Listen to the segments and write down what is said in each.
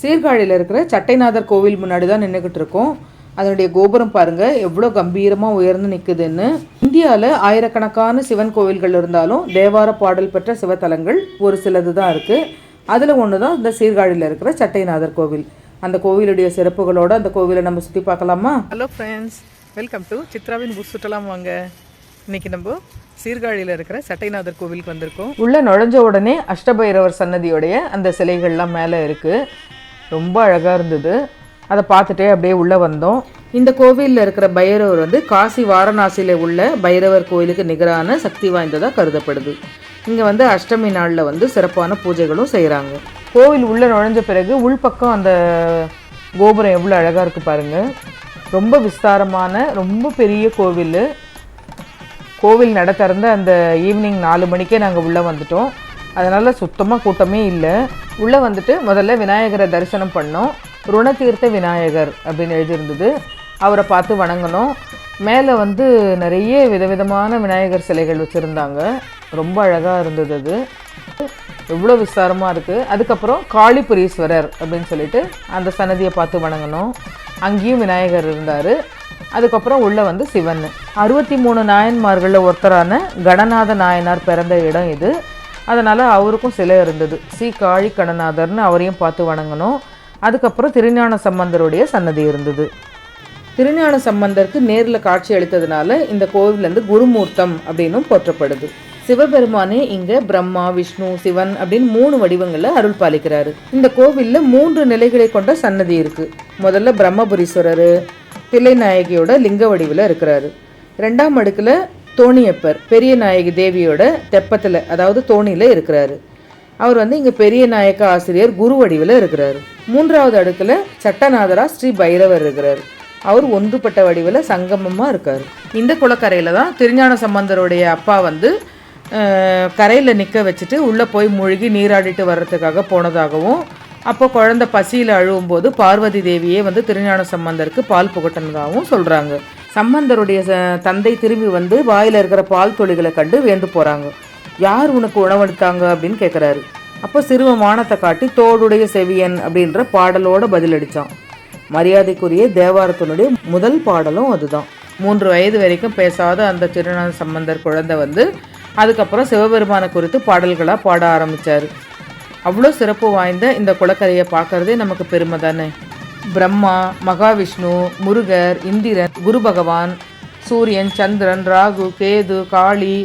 சீர்காழியில் இருக்கிற சட்டைநாதர் கோவில் முன்னாடி தான் நின்றுக்கிட்டு இருக்கோம். அதனுடைய கோபுரம் பாருங்கள் எவ்வளோ கம்பீரமாக உயர்ந்து நிற்குதுன்னு. இந்தியாவில் ஆயிரக்கணக்கான சிவன் கோவில்கள் இருந்தாலும் தேவார பாடல் பெற்ற சிவத்தலங்கள் ஒரு சிலது தான் இருக்குது. அதில் ஒன்று தான் இந்த சீர்காழியில் இருக்கிற சட்டைநாதர் கோவில். அந்த கோவிலுடைய சிறப்புகளோடு அந்த கோவிலை நம்ம சுற்றி பார்க்கலாமா? ஹலோ ஃப்ரெண்ட்ஸ், வெல்கம் டு சித்ராவின் ஊர் சுற்றலாம் வாங்க. இன்றைக்கி நம்ம சீர்காழியில் இருக்கிற சட்டைநாதர் கோவிலுக்கு வந்திருக்கோம். உள்ளே நுழைஞ்ச உடனே அஷ்டபைரவர் சன்னதியோடைய அந்த சிலைகள்லாம் மேலே இருக்குது. ரொம்ப அழகாக இருந்தது. அதை பார்த்துட்டே அப்படியே உள்ளே வந்தோம். இந்த கோவிலில் இருக்கிற பைரவர் காசி வாரணாசியில் உள்ள பைரவர் கோயிலுக்கு நிகரான சக்தி வாய்ந்ததாக கருதப்படுது. இங்கே அஷ்டமி நாளில் சிறப்பான பூஜைகளும் செய்கிறாங்க. கோவில் உள்ளே நுழைஞ்ச பிறகு உள்பக்கம் அந்த கோபுரம் எவ்வளோ அழகாக இருக்குது பாருங்கள். ரொம்ப விஸ்தாரமான ரொம்ப பெரிய கோவில். கோவில் நட திறந்த அந்த ஈவினிங் 4 மணிக்கே நாங்கள் உள்ளே வந்துட்டோம். அதனால் சுத்தமாக கூட்டமே இல்லை. உள்ளே முதல்ல விநாயகரை தரிசனம் பண்ணோம். ருணதீர்த்த விநாயகர் அப்படின்னு எழுதியிருந்தது. அவரை பார்த்து வணங்கணும். மேலே நிறைய விதவிதமான விநாயகர் சிலைகள் வச்சுருந்தாங்க. ரொம்ப அழகாக இருந்தது. அது எவ்வளோ விஸ்தாரமாக இருக்குது. அதுக்கப்புறம் காளிபுரீஸ்வரர் அப்படின்னு சொல்லிட்டு அந்த சன்னதியை பார்த்து வணங்கணும். அங்கேயும் விநாயகர் இருந்தார். அதுக்கப்புறம் உள்ளே சிவன். 63 நாயன்மார்களில் ஒருத்தரான கணநாத நாயனார் பிறந்த இடம் இது. அதனால் அவருக்கும் சிலை இருந்தது. காளி கணநாதர்னு அவரையும் பார்த்து வணங்கணும். அதுக்கப்புறம் திருஞான சம்பந்தருடைய சன்னதி இருந்தது. திருஞான சம்பந்தருக்கு நேரில் காட்சி அளித்ததுனால இந்த கோவில் குருமூர்த்தம் அப்படின்னும் போற்றப்படுது. சிவபெருமானே இங்கே பிரம்மா, விஷ்ணு, சிவன் அப்படின்னு 3 வடிவங்களில் அருள் பாலிக்கிறாரு. இந்த கோவிலில் 3 நிலைகளை கொண்ட சன்னதி இருக்குது. முதல்ல பிரம்மபுரீஸ்வரர் தில்லை நாயகியோட லிங்க வடிவில் இருக்கிறாரு. 2ஆம் அடுக்கில் தோணியப்பர் பெரிய நாயகி தேவியோட தெப்பத்தில் அதாவது தோணியில் இருக்கிறாரு. அவர் இங்கே பெரிய நாயக்க ஆசிரியர் குரு வடிவில் இருக்கிறாரு. 3ஆவது அடுக்கில் சட்டநாதரா ஸ்ரீ பைரவர் இருக்கிறார். அவர் ஒன்றுபட்ட வடிவில் சங்கமமாக இருக்கார். இந்த குளக்கரையில் தான் திருஞான சம்பந்தருடைய அப்பா கரையில் நிற்க வச்சுட்டு உள்ளே போய் மூழ்கி நீராடிட்டு வர்றதுக்காக போனதாகவும், அப்போ குழந்தை பசியில் அழுவும்போது பார்வதி தேவியே திருஞான சம்பந்தருக்கு பால் புகட்டினதாகவும் சொல்கிறாங்க. சம்பந்தருடைய தந்தை திரும்பி வாயில் இருக்கிற பால் தொழிகளை கண்டு வேண்டு போகிறாங்க. யார் உனக்கு உணவளித்தாங்க அப்படின்னு கேட்குறாரு. அப்போ சிறுவன் வானத்தை காட்டி தோடுடைய செவியன் அப்படின்ற பாடலோடு பதிலடித்தான். மரியாதைக்குரிய தேவாரத்தினுடைய முதல் பாடலும் அதுதான். 3 வயது வரைக்கும் பேசாத அந்த திருஞான சம்பந்தர் குழந்தை அதுக்கப்புறம் சிவபெருமானை குறித்து பாடல்களாக பாட ஆரம்பித்தார். அவ்வளோ சிறப்பு வாய்ந்த இந்த குளக்கரையை பார்க்குறதே நமக்கு பெருமை தானே. பிரம்மா, மகாவிஷ்ணு, முருகர், இந்திரன், குரு பகவான், சூரியன், சந்திரன், ராகு, கேது, காளி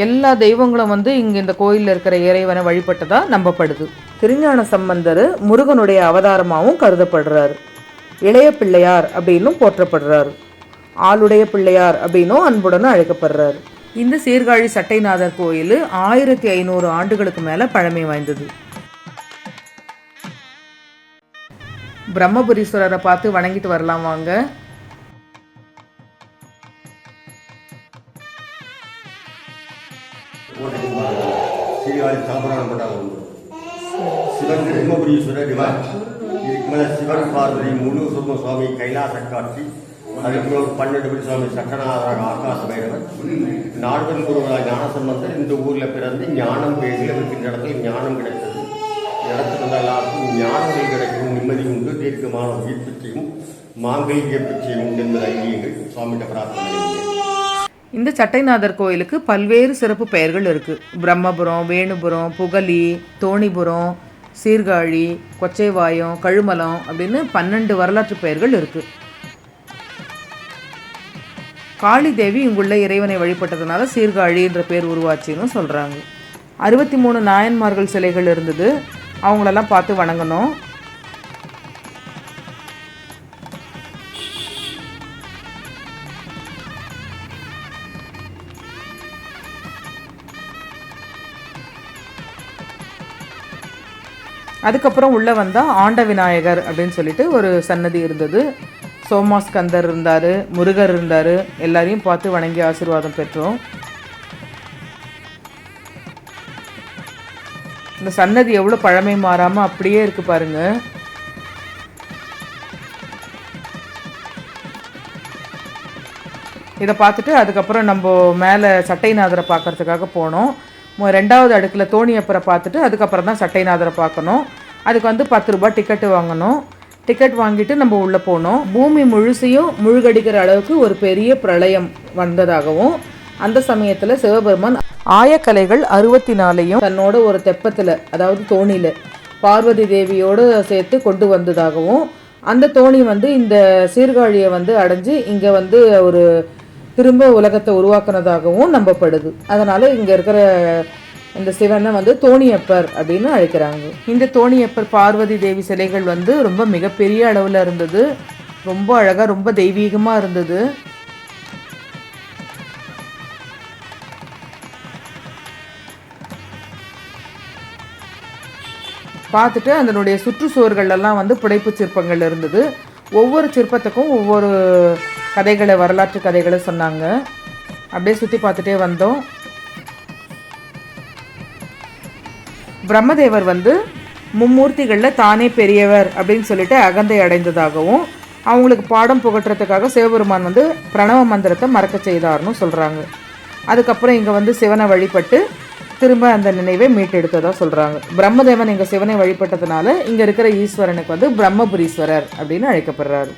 எல்லா தெய்வங்களும் இங்கே இந்த கோயிலில் இருக்கிற இறைவனை வழிபட்டதாக நம்பப்படுது. திருஞான சம்பந்தர் முருகனுடைய அவதாரமாகவும் கருதப்படுறார். இளைய பிள்ளையார் அப்படின்னும் போற்றப்படுறார். ஆளுடைய பிள்ளையார் அப்படின்னும் அன்புடன் அழைக்கப்படுறார். இந்த சீர்காழி சட்டைநாதர் கோயில் 1500 ஆண்டுகளுக்கு மேலே பழமை வாய்ந்தது. பிரம்மபுரீஸ்வரரை பார்த்து வணங்கிட்டு வரலாம் வாங்க. சிவன் பிரம்மபுரீஸ்வரர் இதுக்கு மேலே சிவன் பார்வதி முழு சும சுவாமி கைலாச காட்சி, அதுக்கு 12 படி சுவாமி சட்டநாதராக ஆகாச பைரவர், நாடுதன் குருவராக ஞானசம்பந்தர் இந்த ஊரில் பிறந்து ஞானம் பேசி இருக்கின்ற இடத்துல ஞானம் கிடைத்தது. இடத்துல எல்லாருக்கும் ஞானங்கள் கிடைக்கும், நிம்மதி உண்டு, தீர்க்கமான உயிர் பிச்சையும் மாங்கல்ய பிச்சையும் உண்டு என்பது ஐதீகங்கள். சுவாமிகிட்ட பிரார்த்தனை. இந்த சட்டைநாதர் கோயிலுக்கு பல்வேறு சிறப்பு பெயர்கள் இருக்குது. பிரம்மபுரம், வேணுபுரம், புகலி, தோணிபுரம், சீர்காழி, கொச்சைவாயம், கழுமலம் அப்படின்னு 12 வரலாற்று பெயர்கள் இருக்குது. காளி தேவி இங்குள்ள இறைவனை வழிபட்டதுனால சீர்காழி என்ற பேர் உருவாச்சின்னு சொல்கிறாங்க. 63 நாயன்மார்கள் சிலைகள் இருந்தது. அவங்களெல்லாம் பார்த்து வணங்கணும். அதுக்கப்புறம் உள்ளே வந்தால் ஆண்ட விநாயகர் அப்படின்னு சொல்லிட்டு ஒரு சன்னதி இருந்தது. சோமாஸ்கந்தர் இருந்தார், முருகர் இருந்தார். எல்லாரையும் பார்த்து வணங்கி ஆசீர்வாதம் பெற்றோம். இந்த சன்னதி எவ்வளோ பழமை மாறாமல் அப்படியே இருக்குது பாருங்கள். இதை பார்த்துட்டு அதுக்கப்புறம் நம்ம மேலே சட்டைநாதரை பார்க்குறதுக்காக போனோம். 2ஆவது அடுக்கில் தோணியப்பரை பார்த்துட்டு அதுக்கப்புறம் தான் சட்டைநாதரை பார்க்கணும். அதுக்கு வந்து 10 ரூபாய் டிக்கெட்டு வாங்கணும். டிக்கெட் வாங்கிட்டு நம்ம உள்ளே போனோம். பூமி முழுசையும் முழுகடிக்கிற அளவுக்கு ஒரு பெரிய பிரளயம் வந்ததாகவும், அந்த சமயத்தில் சிவபெருமான் ஆயக்கலைகள் 64 தன்னோட ஒரு தெப்பத்தில், அதாவது தோணியில் பார்வதி தேவியோடு சேர்த்து கொண்டு வந்ததாகவும், அந்த தோணி வந்து இந்த சீர்காழியை வந்து அடைஞ்சு இங்கே வந்து ஒரு திரும்ப உலகத்தை உருவாக்குனதாகவும் நம்பப்படுது. அதனால் இங்கே இருக்கிற இந்த சிவனை வந்து தோணியப்பர் அப்படின்னு அழைக்கிறாங்க. இந்த தோணியப்பர் பார்வதி தேவி சிலைகள் வந்து ரொம்ப மிகப்பெரிய அளவில் இருந்தது. ரொம்ப அழகாக, ரொம்ப தெய்வீகமாக இருந்தது. பார்த்துட்டு அதனுடைய சுற்றுச்சுவர்களெல்லாம் வந்து புடைப்பு சிற்பங்கள் இருந்தது. ஒவ்வொரு சிற்பத்துக்கும் ஒவ்வொரு கதைகளை, வரலாற்று கதைகளை சொன்னாங்க. அப்படியே சுற்றி பார்த்துட்டே வந்தோம். பிரம்மதேவர் வந்து மும்மூர்த்திகளில் தானே பெரியவர் அப்படின்னு சொல்லிட்டு அகந்தை அடைந்ததாகவும், அவங்களுக்கு பாடம் புகட்டுறதுக்காக சிவபெருமான் வந்து பிரணவ மந்திரத்தை மறக்க செய்தார்னு சொல்கிறாங்க. அதுக்கப்புறம் இங்கே வந்து சிவனை வழிபட்டு திரும்ப அந்த நினைவை மீட்டெடுத்ததாக சொல்கிறாங்க. பிரம்மதேவன் இங்கே சிவனை வழிபட்டதுனால இங்கே இருக்கிற ஈஸ்வரனுக்கு வந்து பிரம்மபுரீஸ்வரர் அப்படின்னு அழைக்கப்படுறாரு.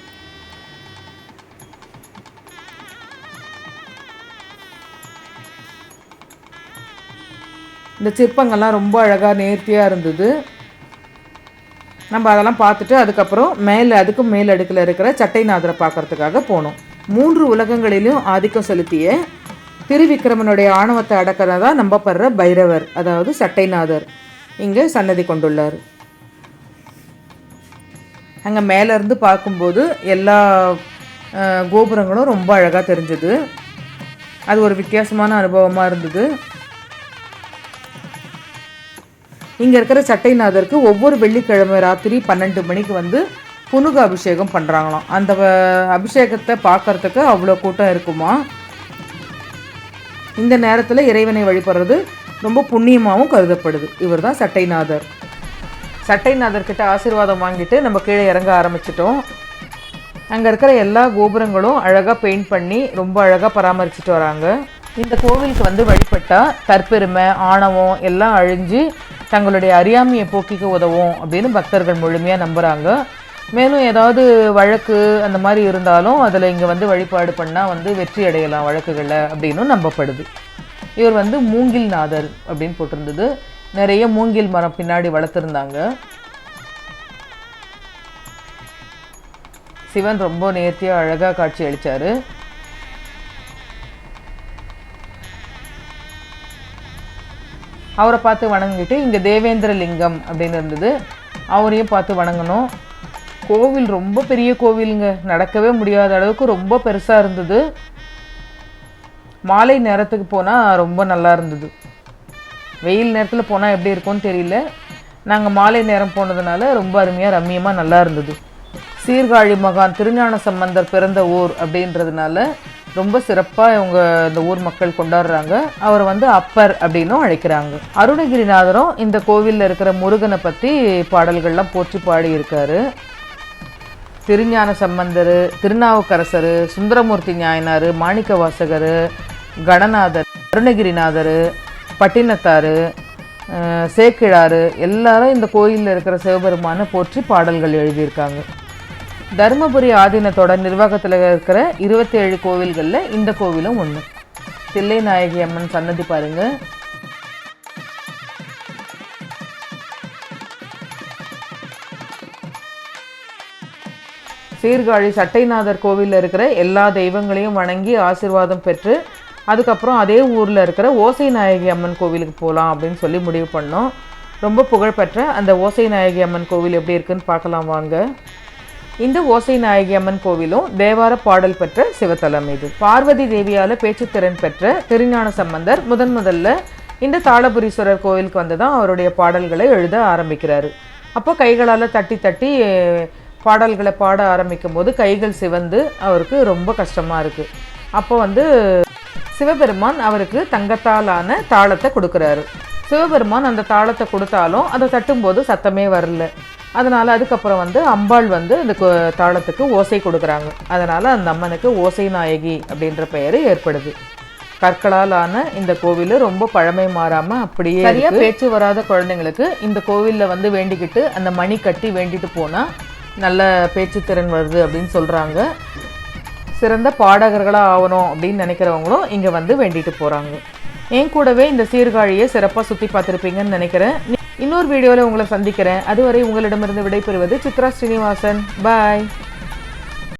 இந்த சிற்பங்கள்லாம் ரொம்ப அழகாக நேர்த்தியாக இருந்தது. நம்ம அதெல்லாம் பார்த்துட்டு அதுக்கப்புறம் அதுக்கும் மேல் அடுக்கில் இருக்கிற சட்டைநாதரை பார்க்கறதுக்காக போனோம். 3 உலகங்களிலும் ஆதிக்கம் செலுத்திய திருவிக்கிரமனுடைய ஆணவத்தை அடக்கிறதா நம்பப்படுற பைரவர், அதாவது சட்டைநாதர் இங்கே சன்னதி கொண்டுள்ளார். அங்கே மேலேருந்து பார்க்கும்போது எல்லா கோபுரங்களும் ரொம்ப அழகாக தெரிஞ்சுது. அது ஒரு வித்தியாசமான அனுபவமாக இருந்தது. இங்கே இருக்கிற சட்டைநாதருக்கு ஒவ்வொரு வெள்ளிக்கிழமை ராத்திரி 12 மணிக்கு வந்து புனுக அபிஷேகம் பண்ணுறாங்களாம். அந்த அபிஷேகத்தை பார்க்கறதுக்கு அவ்வளோ கூட்டம் இருக்குமா. இந்த நேரத்தில் இறைவனை வழிபடுறது ரொம்ப புண்ணியமாகவும் கருதப்படுது. இவர் தான் சட்டைநாதர். சட்டைநாதர்கிட்ட ஆசீர்வாதம் வாங்கிட்டு நம்ம கீழே இறங்க ஆரம்பிச்சிட்டோம். அங்கே இருக்கிற எல்லா கோபுரங்களும் அழகாக பெயிண்ட் பண்ணி ரொம்ப அழகாக பராமரிச்சுட்டு வராங்க. இந்த கோவிலுக்கு வந்து வழிபட்டால் தற்பெருமை, ஆணவம் எல்லாம் அழிஞ்சு தங்களுடைய அறியாமையை போக்கிக்க உதவும் அப்படின்னு பக்தர்கள் முழுமையாக நம்புகிறாங்க. மேலும் ஏதாவது வழக்கு அந்த மாதிரி இருந்தாலும் அதில் இங்கே வந்து வழிபாடு பண்ணால் வந்து வெற்றி அடையலாம் வழக்குகளில் அப்படின்னும் நம்பப்படுது. இவர் வந்து மூங்கில் நாதர் அப்படின்னு போட்டிருந்தது. நிறைய மூங்கில் மரம் பின்னாடி வளர்த்துருந்தாங்க. சிவன் ரொம்ப நேர்த்தியாக அழகாக காட்சி அளித்தார். அவரை பார்த்து வணங்கிட்டு இங்கே தேவேந்திர லிங்கம் அப்படின்னு இருந்தது. அவரையும் பார்த்து வணங்கணும். கோவில் ரொம்ப பெரிய கோவிலுங்க, நடக்கவே முடியாத அளவுக்கு ரொம்ப பெருசாக இருந்தது. மாலை நேரத்துக்கு போனால் ரொம்ப நல்லா இருந்தது. வெயில் நேரத்தில் போனால் எப்படி இருக்கும்னு தெரியல. நாங்கள் மாலை நேரம் போனதுனால ரொம்ப அருமையாக ரம்மியமாக நல்லா இருந்தது. சீர்காழி மகான் திருஞான சம்பந்தர் பிறந்த ஊர் அப்படின்றதுனால ரொம்ப சிறப்பாக இவங்க இந்த ஊர் மக்கள் கொண்டாடுறாங்க. அவர் வந்து அப்பர் அப்படின்னும் அழைக்கிறாங்க. அருணகிரிநாதரும் இந்த கோவிலில் இருக்கிற முருகனை பற்றி பாடல்கள்லாம் போற்றி பாடியிருக்காரு. திருஞான சம்பந்தர், திருநாவுக்கரசர், சுந்தரமூர்த்தி நாயனார், மாணிக்க வாசகர், கணநாதர், அருணகிரிநாதர், பட்டினத்தார், சேக்கிழார் எல்லாரும் இந்த கோயிலில் இருக்கிற சிவபெருமானை போற்றி பாடல்கள் எழுதியிருக்காங்க. தருமபுரி ஆதீனத்தோட நிர்வாகத்தில் இருக்கிற 27 கோவில்களில் இந்த கோவிலும் ஒன்று. தில்லை நாயகி அம்மன் சன்னதி பாருங்க. சீர்காழி சட்டைநாதர் கோவிலில் இருக்கிற எல்லா தெய்வங்களையும் வணங்கி ஆசீர்வாதம் பெற்று அதுக்கப்புறம் அதே ஊரில் இருக்கிற ஓசை நாயகி அம்மன் கோவிலுக்கு போகலாம் அப்படின்னு சொல்லி முடிவு பண்ணோம். ரொம்ப புகழ்பெற்ற அந்த ஓசை நாயகி அம்மன் கோவில் எப்படி இருக்குன்னு பார்க்கலாம் வாங்க. இந்த ஓசை நாயகி அம்மன் கோவிலும் தேவார பாடல் பெற்ற சிவத்தலம் இது. பார்வதி தேவியால் பேச்சுத்திறன் பெற்ற திருஞான சம்பந்தர் முதல்ல இந்த தாளபுரீஸ்வரர் கோவிலுக்கு வந்து தான் அவருடைய பாடல்களை எழுத ஆரம்பிக்கிறாரு. அப்போ கைகளால் தட்டி தட்டி பாடல்களை பாட ஆரம்பிக்கும் போது கைகள் சிவந்து அவருக்கு ரொம்ப கஷ்டமாக இருக்குது. அப்போ வந்து சிவபெருமான் அவருக்கு தங்கத்தாலான தாளத்தை கொடுக்குறாரு. சிவபெருமான் அந்த தாளத்தை கொடுத்தாலும் அதை தட்டும்போது சத்தமே வரல. அதனால் அதுக்கப்புறம் வந்து அம்பாள் வந்து அந்த தாளத்துக்கு ஓசை கொடுக்குறாங்க. அதனால் அந்த அம்மனுக்கு ஓசை நாயகி அப்படின்ற பெயர் ஏற்படுது. கற்களால் ஆன இந்த கோவில் ரொம்ப பழமை மாறாமல் அப்படியே சரியா பேச்சு வராத குழந்தைங்களுக்கு இந்த கோவிலில் வந்து வேண்டிக்கிட்டு அந்த மணி கட்டி வேண்டிட்டு போனால் நல்ல பேச்சு திறன் வருது அப்படின்னு சொல்கிறாங்க. சிறந்த பாடகர்களாக ஆகணும் அப்படின்னு நினைக்கிறவங்களும் இங்கே வந்து வேண்டிட்டு போகிறாங்க. என் கூடவே இந்த சீர்காழியை சிறப்பாக சுற்றி பார்த்துருப்பீங்கன்னு நினைக்கிறேன். இன்னொரு வீடியோவில் உங்களை சந்திக்கிறேன். அதுவரை உங்களிடமிருந்து விடைபெறுவது சித்ரா ஸ்ரீனிவாசன். பாய்.